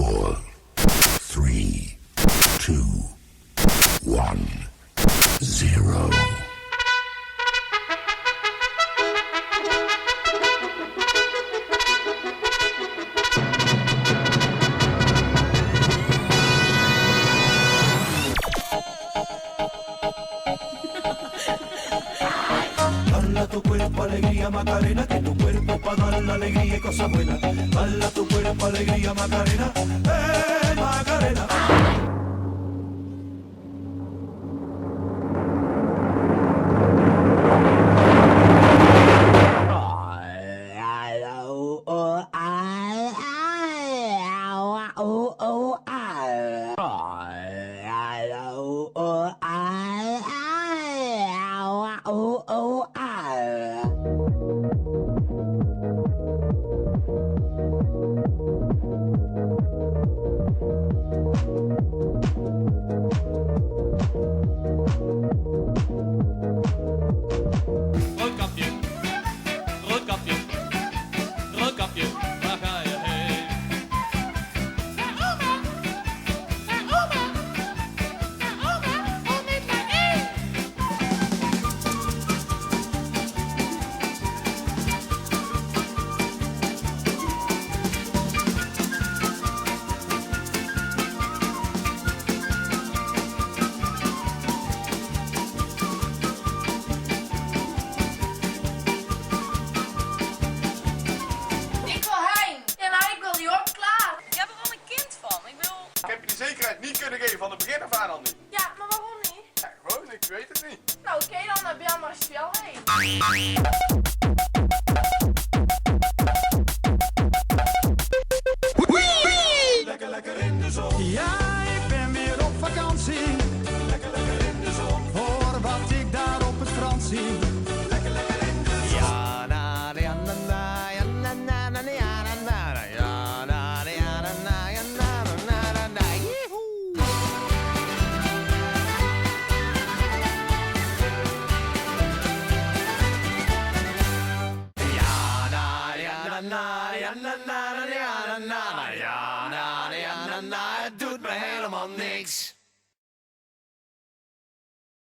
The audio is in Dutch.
4, 3, 2, 1, 0. Dale tu cuerpo alegría Macarena, que tu cuerpo pa' dar la alegría y cosas buenas. Dale tu cuerpo alegría Macarena, Macarena. Roodkapje, roodkapje, roodkapje, waar ga je heen? Naar oma, om met mij één. Ik wil heen. Ja, maar ik wil niet op, klaar. Je hebt er wel een kind van. Ik bedoel... Ik heb je de zekerheid niet kunnen geven van het begin af aan al niet. Ja, maar waarom niet? Ja, gewoon, ik weet het niet. Nou, oké, dan naar Bel maar spel heen. Lekker, lekker in de zon. Ja, ik ben weer op vakantie. Lekker, lekker in de zon. Hoor wat ik daar op het strand zie. Lekker, lekker in de zon. Ja, na, ja, na, na, ja, na, na, na, ja, na, na, na, ja, na, ja, na, na, ja, na, na, na, na, joehoe. Ja, na, ja, na, na, ja, na, na, na, ja, na, na, na, ja, na, ja, na, na, het doet me helemaal niks.